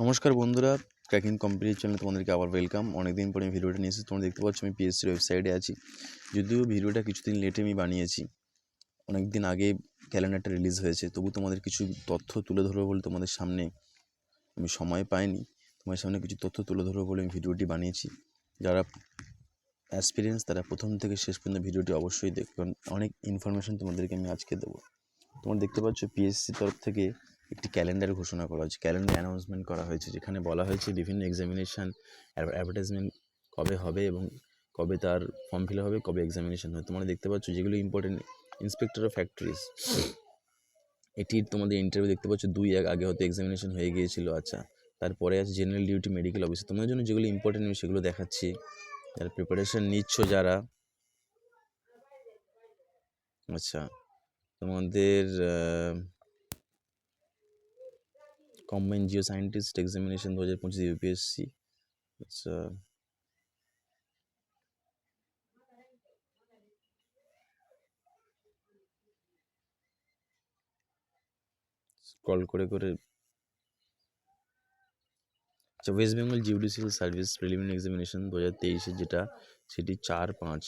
নমস্কার বন্ধুরা, cracking competitive চ্যানেলে তোমাদেরকে আবার ওয়েলকাম। অনেকদিন পরে আমি ভিডিওটা নিয়ে এসেছি। তোমরা দেখতে পাচ্ছ আমি পিএসসির ওয়েবসাইটে আছি। যদিও ভিডিওটা কিছুদিন লেটে আমি বানিয়েছি, অনেক দিন আগে ক্যালেন্ডারটা রিলিজ হয়েছে, তবু তোমাদের কিছু তথ্য তুলে ধরবো বলে তোমাদের সামনে আমি সময় পাইনি। তোমাদের সামনে কিছু তথ্য তুলে ধরবো বলে আমি ভিডিওটি বানিয়েছি। যারা অ্যাসপিরিয়েন্স তারা প্রথম থেকে শেষ পর্যন্ত ভিডিওটি অবশ্যই দেখবেন। অনেক ইনফরমেশন তোমাদেরকে আমি আজকে দেবো। তোমরা দেখতে পাচ্ছ পিএসসির তরফ থেকে একটি ক্যালেন্ডার ঘোষণা করা হয়েছে, ক্যালেন্ডার অ্যানাউন্সমেন্ট করা হয়েছে, যেখানে বলা হয়েছে বিভিন্ন এক্সামিনেশান অ্যাডভার্টাইজমেন্ট কবে হবে এবং কবে তার ফর্ম ফিল হবে, কবে এক্সামিনেশান হয়। তোমরা দেখতে পাচ্ছ যেগুলো ইম্পর্টেন্ট, ইন্সপেক্টর অফ ফ্যাক্টরিজ, এটির তোমাদের ইন্টারভিউ দেখতে পাচ্ছ 2-1 আগে হয়তো এক্সামিনেশান হয়ে গিয়েছিল। আচ্ছা, তারপরে আছে জেনারেল ডিউটি মেডিকেল অফিসার। তোমাদের জন্য যেগুলো ইম্পর্টেন্ট আমি সেগুলো দেখাচ্ছি। যারা প্রিপারেশান নিচ্ছ যারা, আচ্ছা তোমাদের combined Jio scientist examination 2025 UPSC. আচ্ছা, স্ক্রল করে আচ্ছা, West Bengal judicial service preliminary examination 2023 যেটা, সেটি 4-5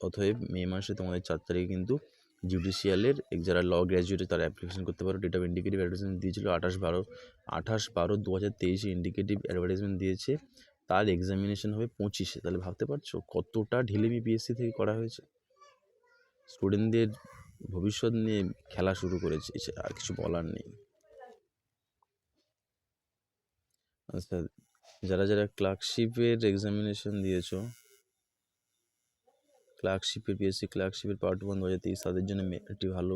অতএব মে মাসে তোমাদের 4 তারিখে কিন্তু জুডিশিয়ালের যারা ল গ্র্যাজুয়েট তারা অ্যাপ্লিকেশন করতে পারো। ডেট অফ ইন্ডিকেটিভ অ্যাডভার্টাইজমেন্ট দিয়েছিল 28/12/2023 ইন্ডিকেটিভ অ্যাডভার্টাইজমেন্ট দিয়েছে। তার এক্সামিনেশন হবে 25-এ। তাহলে ভাবতে পারছো কতটা ঢিলেমি পিএসসি থেকে করা হয়েছে। স্টুডেন্টদের ভবিষ্যৎ নিয়ে খেলা শুরু করেছে, আর কিছু বলার নেই। আচ্ছা, যারা ক্লার্কশিপের এক্সামিনেশন দিয়েছো, ক্লার্কশিপের পিএসসি ক্লার্কশিপের পার্ট 1 2023, তাদের জন্য একটি ভালো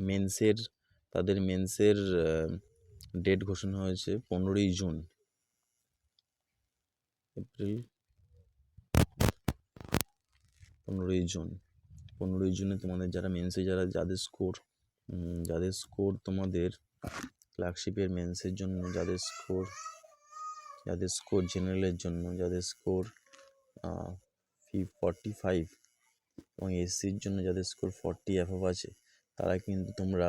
মেন্সের, তাদের মেন্সের ডেট ঘোষণা হয়েছে 15ই জুন। এপ্রিল 15ই জুনে তোমাদের যারা মেন্সে যাদের স্কোর তোমাদের ক্লার্কশিপের মেন্সের জন্য যাদের স্কোর জেনারেলের জন্য যাদের স্কোর 45 এবং এসসির জন্য যাদের স্কোর 40 অ্যাভাব আছে, তারা কিন্তু তোমরা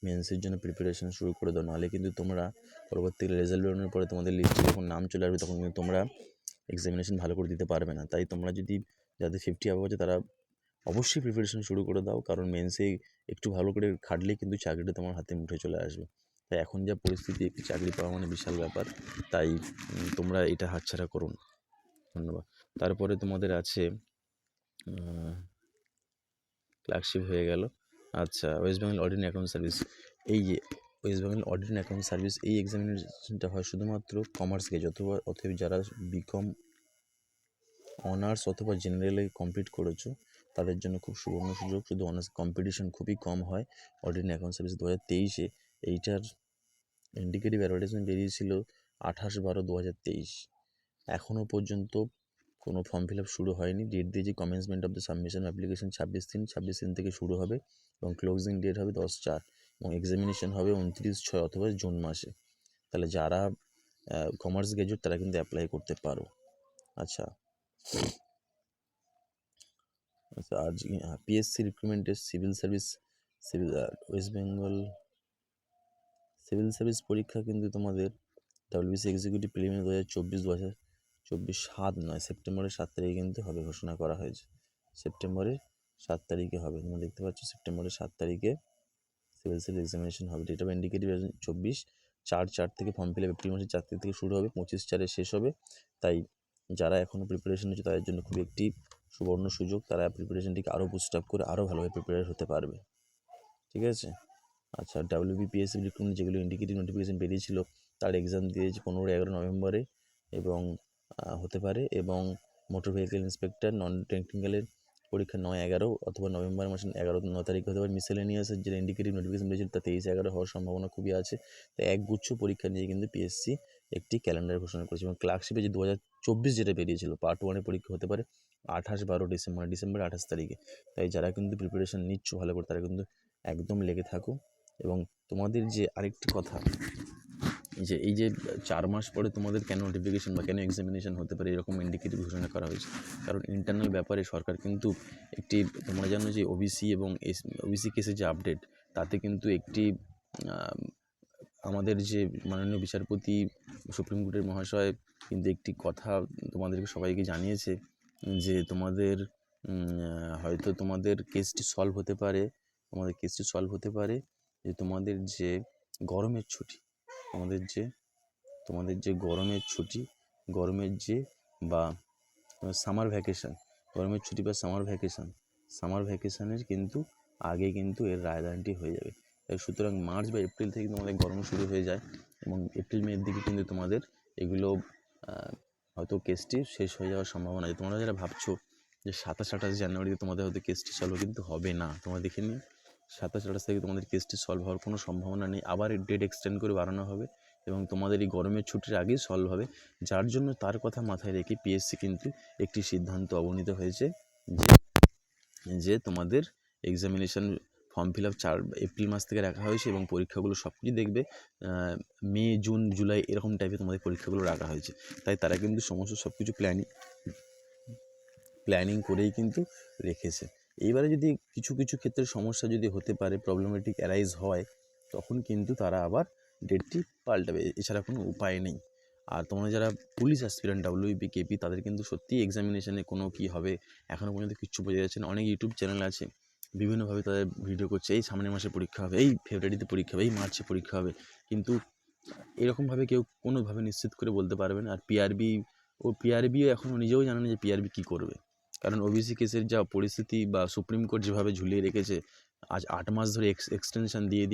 মেন্সের জন্য প্রিপারেশন শুরু করে দাও। নাহলে কিন্তু তোমরা পরবর্তীকালে রেজাল্ট বেরোনোর পরে তোমাদের লিস্টে যখন নাম চলে আসবে তখন কিন্তু তোমরা এক্সামিনেশন ভালো করে দিতে পারবে না। তাই তোমরা যদি যাদের 50 অ্যাভাব আছে তারা অবশ্যই প্রিপারেশন শুরু করে দাও, কারণ মেন্সে একটু ভালো করে খাটলেই কিন্তু চাকরিটা তোমার হাতে মুঠে চলে আসবে। তাই এখন যা পরিস্থিতি, একটি চাকরি পাওয়া মানে বিশাল ব্যাপার, তাই তোমরা এটা হাতছাড়া করো না। ধন্যবাদ। তারপরে তোমাদের আছে ক্লার্কশিপ হয়ে গেল। আচ্ছা, West Bengal audit account service, এই যে West Bengal audit account service, এই এক্সামিনেশনটা হয় শুধুমাত্র কমার্স গেজ অথবা যারা বিকম অনার্স অথবা জেনারেলে কমপ্লিট করেছো তাদের জন্য খুব সুবর্ণ সুযোগ। শুধু অনার্স কম্পিটিশন খুবই কম হয় অডিট অ্যাকাউন্ট সার্ভিস 2023-এ। এইটার ইন্ডিকেটিভ অ্যাডভার্টাইজমেন্ট বেরিয়েছিল 28/12/2023। এখনও পর্যন্ত কোনো ফর্ম ফিল আপ শুরু হয়নি। ডেট দিয়েছে commencement of the submission application 26 দিন থেকে শুরু হবে এবং ক্লোজিং ডেট হবে 10/4 এবং এক্সামিনেশন হবে 29/6 অথবা জুন মাসে। তাহলে যারা কমার্স গ্র্যাজুয়েট তারা কিন্তু অ্যাপ্লাই করতে পারো। আচ্ছা, আর পিএসসি রিক্রুটমেন্টের ওয়েস্ট বেঙ্গল সিভিল সার্ভিস পরীক্ষা কিন্তু তোমাদের ডাব্লিউবিসি এক্সিকিউটিভ প্রিলিমিনারি 2024 সেপ্টেম্বরের 7 তারিখে কিন্তু হবে, ঘোষণা করা হয়েছে। সেপ্টেম্বরের 7 তারিখে হবে। তোমরা দেখতে পাচ্ছ সেপ্টেম্বরের 7 তারিখে সিভিল সার্ভিস এক্সামিনেশন হবে। ডেট অফ ইন্ডিকেটিভ 24/4 থেকে ফর্ম ফিল আপ এপ্রিল মাসের 4 তারিখ থেকে শুরু হবে, 25/4 শেষ হবে। তাই যারা এখনও প্রিপারেশন নিচ্ছে তাদের জন্য খুবই একটি সুবর্ণ সুযোগ। তারা প্রিপারেশনটিকে আরও বুস্ট আপ করে আরও ভালোভাবে প্রিপেয়ার হতে পারবে। ঠিক আছে। আচ্ছা, ডাব্লিউবিপিএসসি রিক্রুটমেন্ট যেগুলো ইন্ডিকেটিভ নোটিফিকেশন বেরিয়েছিল তার এক্সাম দিয়েছে 15-11 নভেম্বরে এবং হতে পারে। এবং মোটর ভেহিকেল ইন্সপেক্টর নন টেকনিক্যালের পরীক্ষা 9-11 অথবা নভেম্বর মাসের 9 তারিখে হতে পারে। মিসেলেনিয়াসের যেটা ইন্ডিকেটিভ নোটিফিকেশন বেরিয়েছিল তা 23-11 হওয়ার সম্ভাবনা খুবই আছে। তাই একগুচ্ছ পরীক্ষা নিয়ে কিন্তু পিএসসি একটি ক্যালেন্ডার ঘোষণা করেছে। এবং ক্লার্কশিপে যে 2024 যেটা বেরিয়েছিল পার্ট 1-এর পরীক্ষা হতে পারে 28-12 ডিসেম্বর 28 তারিখে। তাই যারা কিন্তু প্রিপারেশন নিচ্ছ ভালো করে তারা কিন্তু একদম লেগে থাকো। এবং তোমাদের যে আরেকটি কথা, যে এই যে 4 মাস পরে তোমাদের কেন নোটিফিকেশন বা কেন এক্সামিনেশন হতে পারে এরকম ইন্ডিকেটিভ ঘোষণা করা হয়েছে, কারণ ইন্টারনাল ব্যাপারে সরকার কিন্তু একটি, তোমরা জানো যে ওবিসি এবং ওবিসি কেসের যে আপডেট, তাতে কিন্তু একটি আমাদের যে মাননীয় বিচারপতি সুপ্রিম কোর্টের মহাশয় কিন্তু একটি কথা তোমাদেরকে সবাইকে জানিয়েছে যে তোমাদের হয়তো তোমাদের কেসটি সলভ হতে পারে, যে তোমাদের যে গরমের ছুটি, তোমাদের যে গরমের যে বা সামার ভ্যাকেশন, গরমের ছুটি বা সামার ভ্যাকেশনের কিন্তু আগে কিন্তু এর রায়দানটি হয়ে যাবে। সুতরাং মার্চ বা এপ্রিল থেকে তোমাদের গরম শুরু হয়ে যায় এবং এপ্রিল মের দিকে কিন্তু তোমাদের এগুলো হয়তো কেসটি শেষ হয়ে যাওয়ার সম্ভাবনা আছে। তোমরা যারা ভাবছো যে 27-28 জানুয়ারিতে তোমাদের হয়তো কেসটি সলভ, কিন্তু হবে না। তোমরা দেখে নিও 27-28 থেকে তোমাদের কেসটি সলভ হওয়ার কোনো সম্ভাবনা নেই। আবার ডেট এক্সটেন্ড করে বাড়ানো হবে এবং তোমাদের এই গরমের ছুটির আগেই সলভ হবে। যার জন্য তার কথা মাথায় রেখে পিএসসি কিন্তু একটি সিদ্ধান্ত অবনীত হয়েছে যে তোমাদের examination form fill up April মাস থেকে রাখা হয়েছে এবং পরীক্ষাগুলো সব কিছু দেখবে মে, জুন, জুলাই এরকম টাইপে তোমাদের পরীক্ষাগুলো রাখা হয়েছে। তাই তারা কিন্তু সমস্ত সব কিছু প্ল্যানিং করেই কিন্তু রেখেছে। এইবারে যদি কিছু ক্ষেত্রে সমস্যা যদি হতে পারে, প্রবলেমেটিক অ্যারাইজ হয়, তখন কিন্তু তারা আবার ডেটটি পাল্টাবে, এছাড়া কোনো উপায় নেই। আর তোমরা যারা পুলিশ অ্যাসপিরেন্ট WBP KP তাদের কিন্তু সত্যিই এক্সামিনেশানে কোনো কী হবে এখনও পর্যন্ত কিচ্ছু বোঝা যাচ্ছে না। অনেক ইউটিউব চ্যানেল আছে, বিভিন্নভাবে তাদের ভিডিও করছে, এই সামনের মাসে পরীক্ষা হবে, এই ফেব্রুয়ারিতে পরীক্ষা হবে, এই মার্চে পরীক্ষা হবে, কিন্তু এরকমভাবে কেউ কোনোভাবে নিশ্চিত করে বলতে পারবে না। আর পিআরবিও এখনও নিজেও জানে না যে পিআরবি কী করবে, কারণ ওবিসি কেসের যা পরিস্থিতি বা সুপ্রিম কোর্ট যেভাবে ঝুলিয়ে রেখেছে, আজ 8 মাস ধরে এক্সটেনশন দিয়ে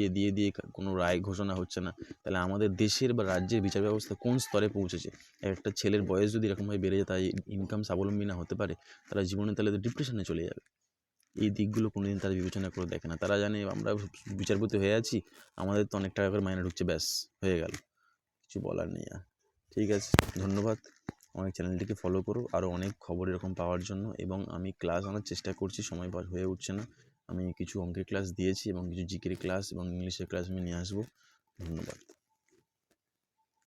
কোনো রায় ঘোষণা হচ্ছে না। তাহলে আমাদের দেশের বা রাজ্যের বিচার ব্যবস্থা কোন স্তরে পৌঁছেছে? একটা ছেলের বয়স যদি এরকমভাবে বেড়ে যায়, তাই ইনকাম স্বাবলম্বী না হতে পারে, তারা জীবনে তাহলে তো ডিপ্রেশনে চলে যাবে। এই দিকগুলো কোনোদিন তারা বিবেচনা করে দেখে না। তারা জানে আমরা বিচারপতি হয়ে আছি, আমাদের তো অনেক টাকা করে মাইনে ঢুকছে, ব্যাস হয়ে গেল, কিছু বলার নেই আর। ঠিক আছে, ধন্যবাদ। আমার চ্যানেলটিকে ফলো করো আরও অনেক খবর এরকম পাওয়ার জন্য। এবং আমি ক্লাস আনার চেষ্টা করছি, সময় পার হয়ে উঠছে না। আমি কিছু অঙ্কের ক্লাস দিয়েছি এবং কিছু জিকের ক্লাস এবং ইংলিশের ক্লাস আমি নিয়ে আসবো। ধন্যবাদ।